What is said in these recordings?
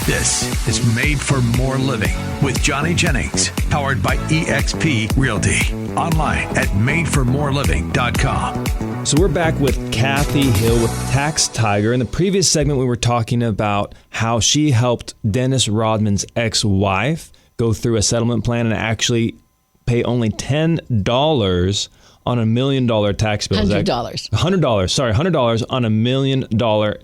This is Made for More Living with Johnny Jennings, powered by eXp Realty. Online at madeformoreliving.com. So we're back with Kathy Hill with TaxTiger. In the previous segment, we were talking about how she helped Dennis Rodman's ex-wife go through a settlement plan and actually pay only $10 on $1 million tax bill. $100. $100 on $1 million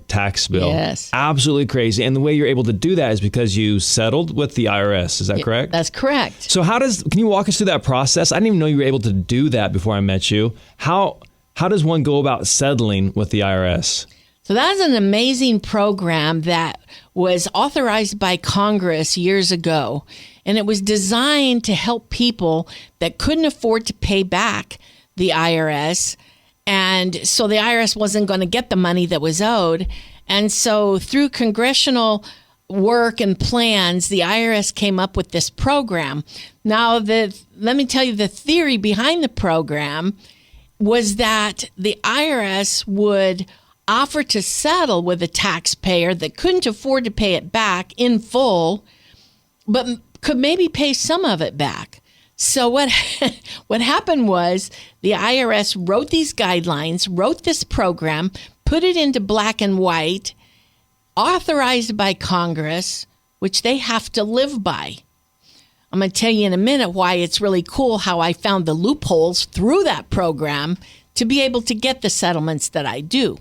tax bill. Yes. Absolutely crazy. And the way you're able to do that is because you settled with the IRS. Is that correct? That's correct. So can you walk us through that process? I didn't even know you were able to do that before I met you. How does one go about settling with the IRS? So that's an amazing program that was authorized by Congress years ago. And it was designed to help people that couldn't afford to pay back the IRS. And so the IRS wasn't going to get the money that was owed. And so through congressional work and plans, the IRS came up with this program. Now, let me tell you, the theory behind the program was that the IRS would offer to settle with a taxpayer that couldn't afford to pay it back in full, but could maybe pay some of it back. So what happened was the IRS wrote these guidelines, wrote this program, put it into black and white, authorized by Congress, which they have to live by. I'm going to tell you in a minute why it's really cool how I found the loopholes through that program to be able to get the settlements that I do.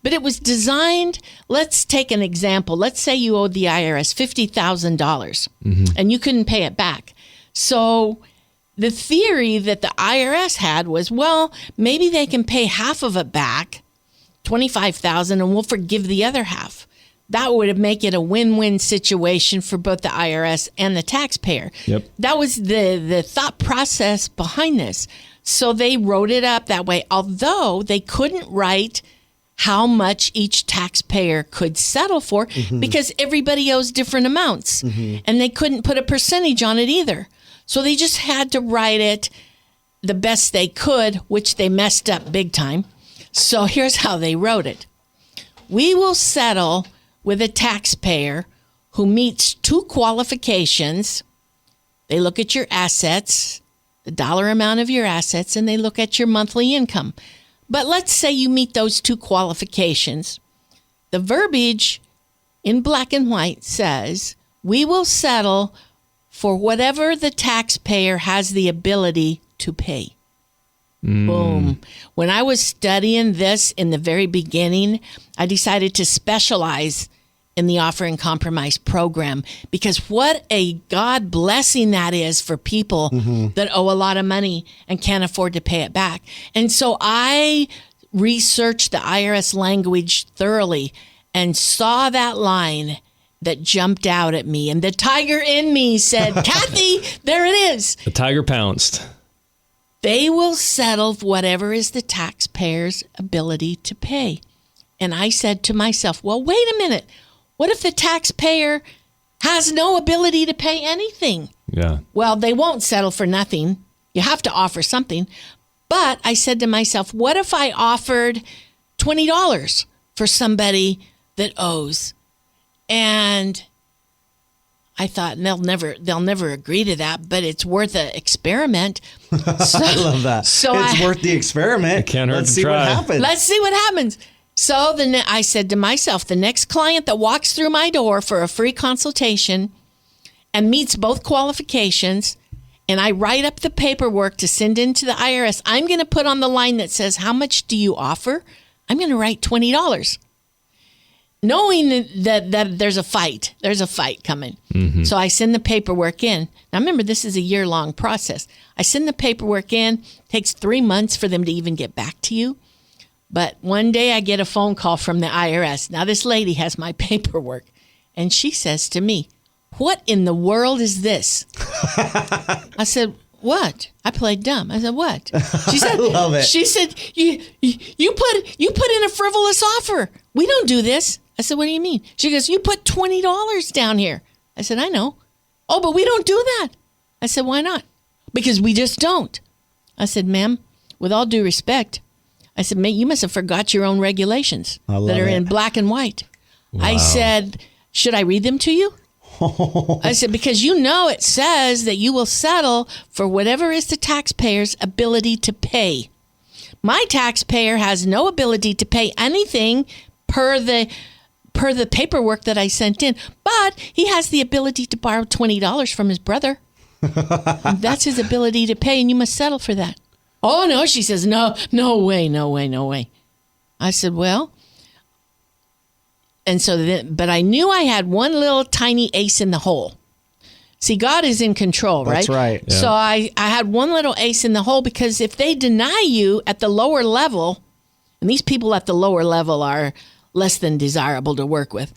But it was designed, let's take an example. Let's say you owed the IRS $50,000 and you couldn't pay it back. So the theory that the IRS had was, well, maybe they can pay half of it back, $25,000, and we'll forgive the other half. That would make it a win-win situation for both the IRS and the taxpayer. Yep. That was the thought process behind this. So they wrote it up that way, although they couldn't write how much each taxpayer could settle for because everybody owes different amounts. And they couldn't put a percentage on it either. So they just had to write it the best they could, which they messed up big time. So here's how they wrote it. We will settle with a taxpayer who meets two qualifications. They look at your assets, the dollar amount of your assets, and they look at your monthly income. But let's say you meet those two qualifications. The verbiage in black and white says, we will settle for whatever the taxpayer has the ability to pay. Boom. When I was studying this in the very beginning, I decided to specialize in the offer and compromise program because what a God blessing that is for people that owe a lot of money and can't afford to pay it back. And so I researched the IRS language thoroughly and saw that line that jumped out at me. And the tiger in me said, Kathy, there it is. The tiger pounced. They will settle whatever is the taxpayer's ability to pay. And I said to myself, well, wait a minute. What if the taxpayer has no ability to pay anything? Yeah. Well, they won't settle for nothing. You have to offer something. But I said to myself, what if I offered $20 for somebody that owes? And I thought they'll never agree to that, but it's worth an experiment. So, I love that. So it's worth the experiment. It can't hurt Let's to see try. what happens. Let's see what happens. So I said to myself, the next client that walks through my door for a free consultation and meets both qualifications, and I write up the paperwork to send into the IRS, I'm going to put on the line that says, how much do you offer? I'm going to write $20. Knowing that there's a fight coming. So I send the paperwork in. Now remember, this is a year-long process. I send the paperwork in. It takes 3 months for them to even get back to you. But one day I get a phone call from the IRS. Now this lady has my paperwork. And she says to me, what in the world is this? I said, what? I played dumb. I said, what? She said, I love it. She said, you put in a frivolous offer. We don't do this. I said, what do you mean? She goes, you put $20 down here. I said, I know. Oh, but we don't do that. I said, why not? Because we just don't. I said, ma'am, with all due respect, I said, you must have forgot your own regulations that are in black and white. Wow. I said, Should I read them to you? I said, because you know it says that you will settle for whatever is the taxpayer's ability to pay. My taxpayer has no ability to pay anything per the paperwork that I sent in, but he has the ability to borrow $20 from his brother. That's his ability to pay, and you must settle for that. Oh, no, she says, no way. I said, well, and so then, but I knew I had one little tiny ace in the hole. See, God is in control, right? That's right. Yeah. So I had one little ace in the hole, because if they deny you at the lower level, and these people at the lower level are less than desirable to work with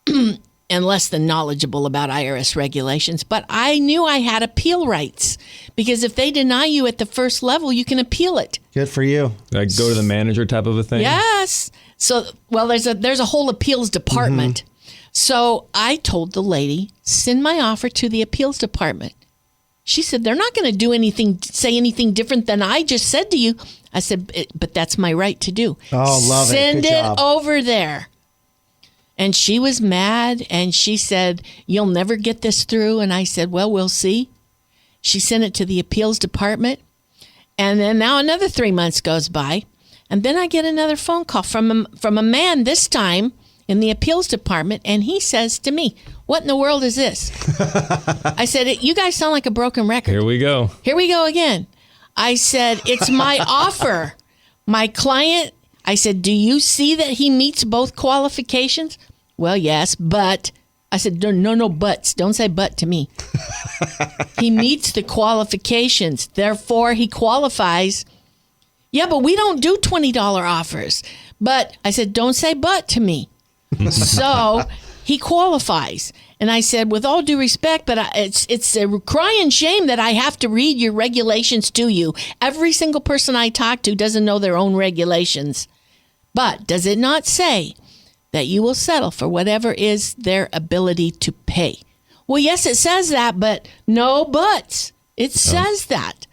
and less than knowledgeable about IRS regulations, but I knew I had appeal rights, because if they deny you at the first level, you can appeal it. Good for you. Like go to the manager type of a thing? Yes. So, well, there's a whole appeals department. So I told the lady, send my offer to the appeals department. She said, they're not going to say anything different than I just said to you. I said, but that's my right to do. Oh, love it. Send Good it job. over there. And she was mad, and she said, you'll never get this through. And I said, well, we'll see. She sent it to the appeals department. And then now another 3 months goes by. And then I get another phone call from a man, this time in the appeals department. And he says to me, what in the world is this? I said, you guys sound like a broken record. Here we go. Here we go again. I said, it's my offer. My client, I said, do you see that he meets both qualifications? Well, yes, but I said, no buts. Don't say but to me. He meets the qualifications. Therefore, he qualifies. Yeah, but we don't do $20 offers. But I said, don't say but to me. So he qualifies. And I said, with all due respect, but it's a crying shame that I have to read your regulations to you. Every single person I talk to doesn't know their own regulations. But does it not say that you will settle for whatever is their ability to pay? Well, yes, it says that, but no buts. It says that.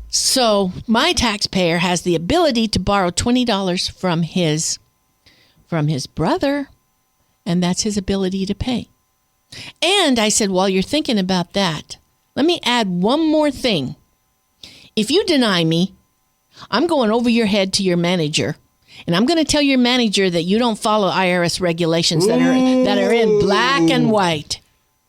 So my taxpayer has the ability to borrow $20 from his brother, and that's his ability to pay. And I said, while you're thinking about that, let me add one more thing. If you deny me, I'm going over your head to your manager, and I'm going to tell your manager that you don't follow IRS regulations that are in black and white.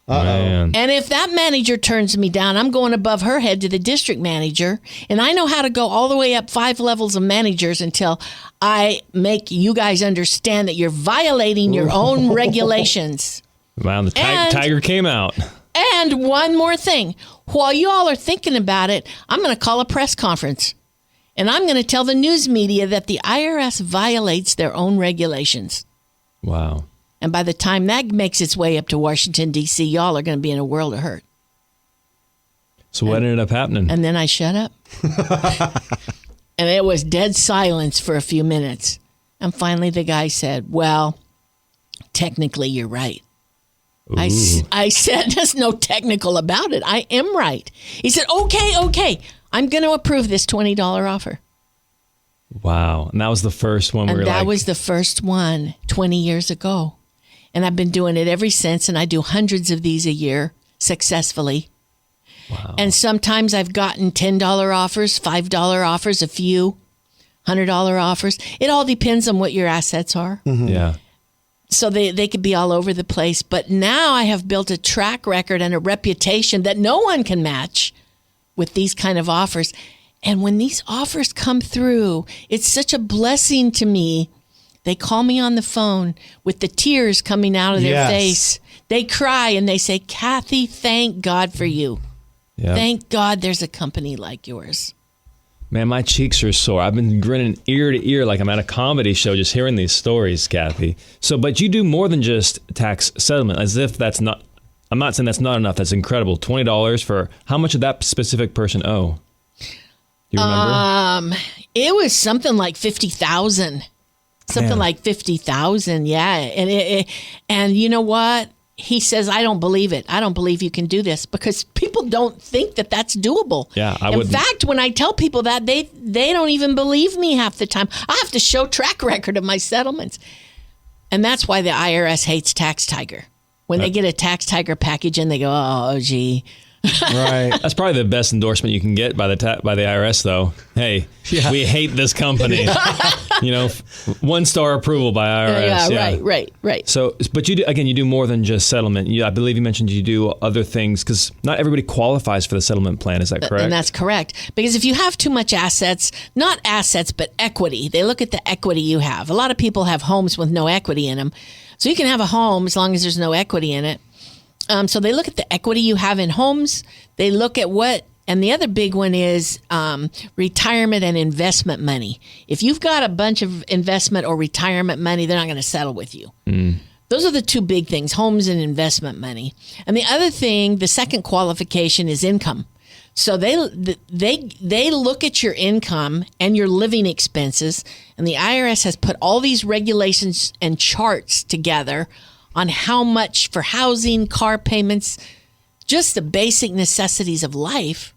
Man. And if that manager turns me down, I'm going above her head to the district manager. And I know how to go all the way up 5 levels of managers until I make you guys understand that you're violating your own regulations. Wow, the tiger came out. And one more thing. While you all are thinking about it, I'm going to call a press conference. And I'm going to tell the news media that the IRS violates their own regulations. Wow. And by the time that makes its way up to Washington, D.C., y'all are going to be in a world of hurt. So what ended up happening? And then I shut up. And it was dead silence for a few minutes. And finally the guy said, well, technically you're right. I said, there's no technical about it. I am right. He said, okay. I'm going to approve this $20 offer. Wow. And that was the first one And that was the first one 20 years ago. And I've been doing it ever since, and I do hundreds of these a year successfully. Wow. And sometimes I've gotten $10 offers, $5 offers, a few $100 offers. It all depends on what your assets are. Mm-hmm. Yeah. So they could be all over the place. But now I have built a track record and a reputation that no one can match with these kind of offers. And when these offers come through, it's such a blessing to me. They call me on the phone with the tears coming out of their face. They cry and they say, Kathy, thank God for you. Yep. Thank God there's a company like yours. Man, my cheeks are sore. I've been grinning ear to ear like I'm at a comedy show just hearing these stories, Kathy. So, but you do more than just tax settlement, as if that's not, I'm not saying that's not enough. That's incredible. $20 for, how much did that specific person owe? You remember? It was something like 50,000. Something like 50,000, yeah. And you know what? He says, I don't believe it. I don't believe you can do this, because people don't think that that's doable. Yeah, I In wouldn't. fact, when I tell people that, they don't even believe me half the time. I have to show track record of my settlements. And that's why the IRS hates TaxTiger. When they get a TaxTiger package and they go, oh, gee. Right. That's probably the best endorsement you can get by the IRS, though. Hey, we hate this company. 1-star approval by IRS. Right. So, but you do more than just settlement. I believe you mentioned you do other things because not everybody qualifies for the settlement plan. Is that correct? And that's correct. Because if you have too much assets, not assets, but equity, they look at the equity you have. A lot of people have homes with no equity in them. So you can have a home as long as there's no equity in it. So they look at the equity you have in homes. They look at and the other big one is retirement and investment money. If you've got a bunch of investment or retirement money, they're not going to settle with you. Those are the two big things, homes and investment money. And the other thing, the second qualification is income. So they look at your income and your living expenses, and the IRS has put all these regulations and charts together on how much for housing, car payments, just the basic necessities of life.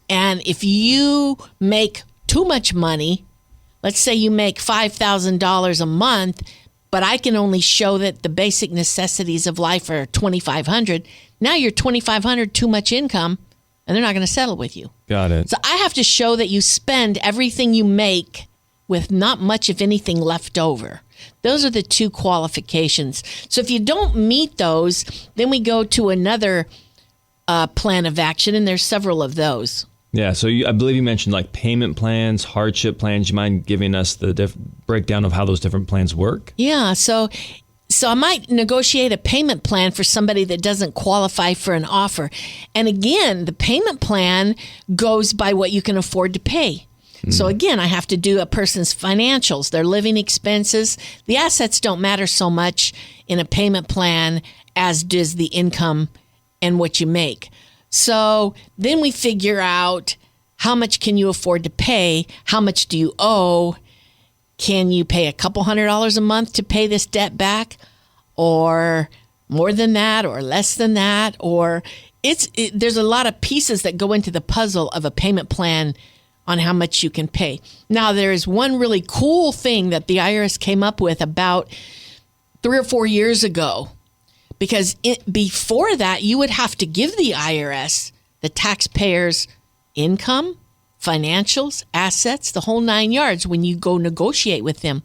And if you make too much money, let's say you make $5,000 a month, but I can only show that the basic necessities of life are $2,500. Now you're $2,500 too much income, and they're not going to settle with you. Got it. So I have to show that you spend everything you make with not much, if anything, left over. Those are the two qualifications. So if you don't meet those, then we go to another plan of action, and there's several of those. Yeah, so I believe you mentioned like payment plans, hardship plans. You mind giving us the breakdown of how those different plans work? Yeah, so I might negotiate a payment plan for somebody that doesn't qualify for an offer. And again, the payment plan goes by what you can afford to pay. So again, I have to do a person's financials, their living expenses. The assets don't matter so much in a payment plan as does the income and what you make. So then we figure out how much can you afford to pay? How much do you owe? Can you pay a couple $100s a month to pay this debt or more than that, or less than that? Or there's a lot of pieces that go into the puzzle of a payment plan on how much you can pay. Now, there is one really cool thing that the IRS came up with about 3 or 4 years ago, because before that, you would have to give the IRS, the taxpayers, income, financials, assets, the whole 9 yards when you go negotiate with them.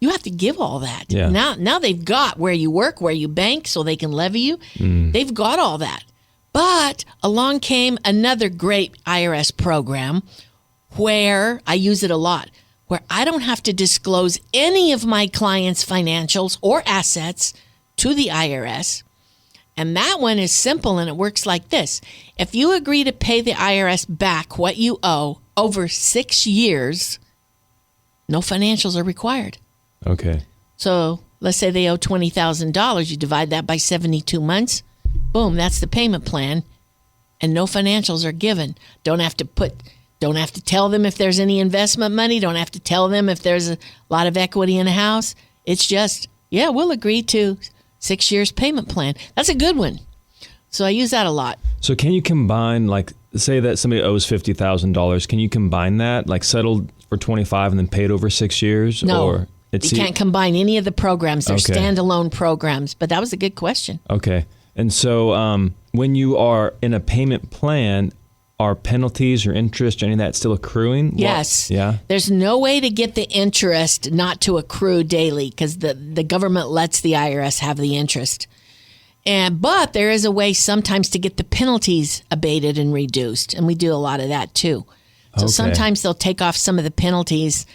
You have to give all that. Yeah. Now they've got where you work, where you bank, so they can levy you. They've got all that. But along came another great IRS program where I use it a lot, where I don't have to disclose any of my clients' financials or assets to the IRS. And that one is simple, and it works like this. If you agree to pay the IRS back what you owe over 6 years, no financials are required. Okay. So let's say they owe $20,000. You divide that by 72 months. Boom, that's the payment plan. And no financials are given. Don't have to tell them if there's any investment money. Don't have to tell them if there's a lot of equity in a house. It's just, we'll agree to 6 years payment plan. That's a good one. So I use that a lot. So can you combine, like, say that somebody owes $50,000. Can you combine that, like settled for 25 and then paid over 6 years? No, or you can't combine any of the programs. They're Okay. standalone programs. But that was a good question. Okay. And so when you are in a payment plan, are penalties or interest or any of that still accruing? Yes. Yeah. There's no way to get the interest not to accrue daily because the government lets the IRS have the interest. But there is a way sometimes to get the penalties abated and reduced. And we do a lot of that too. So Okay. sometimes they'll take off some of the penalties,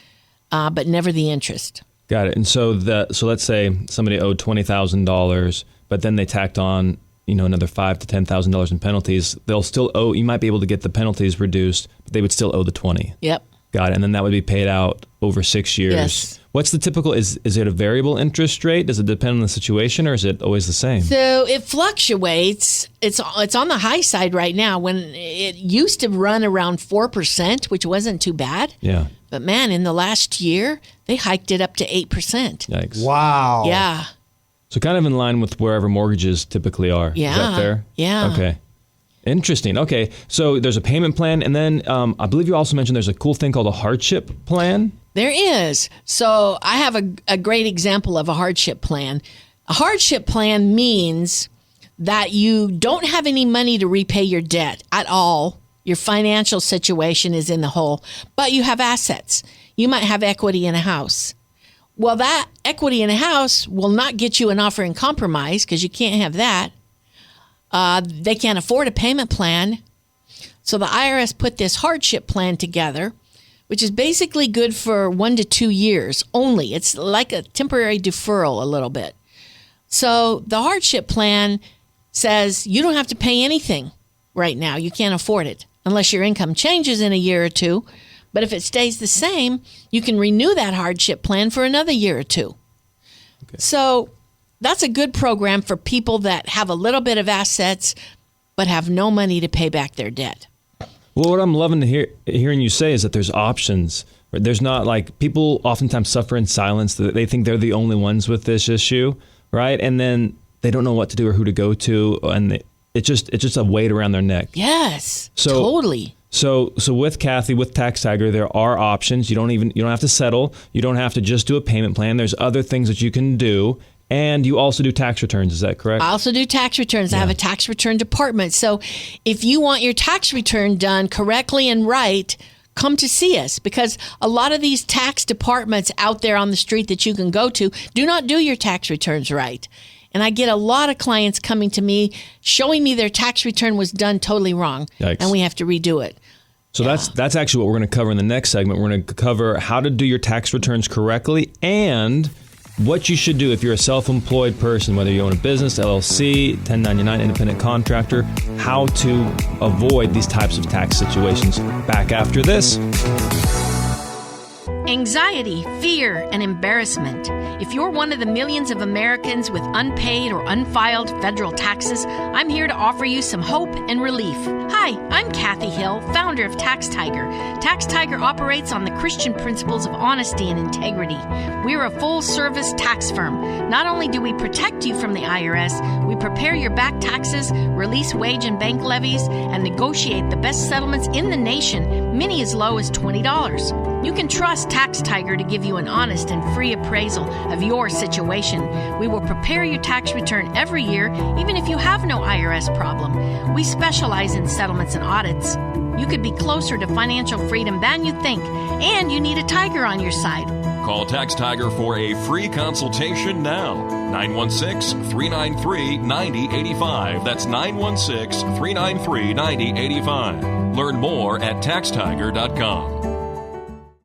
but never the interest. Got it. And so let's say somebody owed $20,000, but then they tacked on another $5,000 to $10,000 in penalties. They'll still owe. You might be able to get the penalties reduced, but they would still owe the 20. Yep. Got it. And then that would be paid out over 6 years. Yes. What's the typical? Is it a variable interest rate? Does it depend on the situation, or is it always the same? So it fluctuates. It's on the high side right now. When it used to run around 4%, which wasn't too bad. Yeah. But man, in the last year, they hiked it up to 8%. Yikes. Wow. Yeah. So kind of in line with wherever mortgages typically are. Yeah. Is that fair? Yeah. Okay. Interesting. Okay. So there's a payment plan. And then I believe you also mentioned there's a cool thing called a hardship plan. There is. So I have a great example of a hardship plan. A hardship plan means that you don't have any money to repay your debt at all. Your financial situation is in the hole, but you have assets. You might have equity in a house. Well, that equity in a house will not get you an offer in compromise because you can't have that. They can't afford a payment plan. So the IRS put this hardship plan together, which is basically good for 1 to 2 years only. It's like a temporary deferral a little bit. So the hardship plan says you don't have to pay anything right now. You can't afford it unless your income changes in a year or two. But if it stays the same, you can renew that hardship plan for another year or two. Okay. So that's a good program for people that have a little bit of assets but have no money to pay back their debt. Well, what I'm loving to hearing you say is that there's options. There's not like people oftentimes suffer in silence. They think they're the only ones with this issue, right? And then they don't know what to do or who to go to, and it's just a weight around their neck. Yes, totally. So with Kathy, with TaxTiger, there are options. You don't have to settle. You don't have to just do a payment plan. There's other things that you can do. And you also do tax returns, is that correct? I also do tax returns. Yeah. I have a tax return department. So if you want your tax return done correctly and right, come to see us, because a lot of these tax departments out there on the street that you can go to do not do your tax returns right. And I get a lot of clients coming to me showing me their tax return was done totally wrong. Yikes. And we have to redo it. So that's actually what we're going to cover in the next segment. We're going to cover how to do your tax returns correctly and what you should do if you're a self-employed person, whether you own a business, LLC, 1099, independent contractor, how to avoid these types of tax situations. Back after this. Anxiety, fear, and embarrassment. If you're one of the millions of Americans with unpaid or unfiled federal taxes, I'm here to offer you some hope and relief. Hi, I'm Kathy Hill, founder of TaxTiger. TaxTiger operates on the Christian principles of honesty and integrity. We're a full-service tax firm. Not only do we protect you from the IRS, we prepare your back taxes, release wage and bank levies, and negotiate the best settlements in the nation, many as low as $20. You can trust TaxTiger to give you an honest and free appraisal of your situation. We will prepare your tax return every year, even if you have no IRS problem. We specialize in settlements and audits. You could be closer to financial freedom than you think, and you need a tiger on your side. Call TaxTiger for a free consultation now. 916-393-9085. That's 916-393-9085. Learn more at taxtiger.com.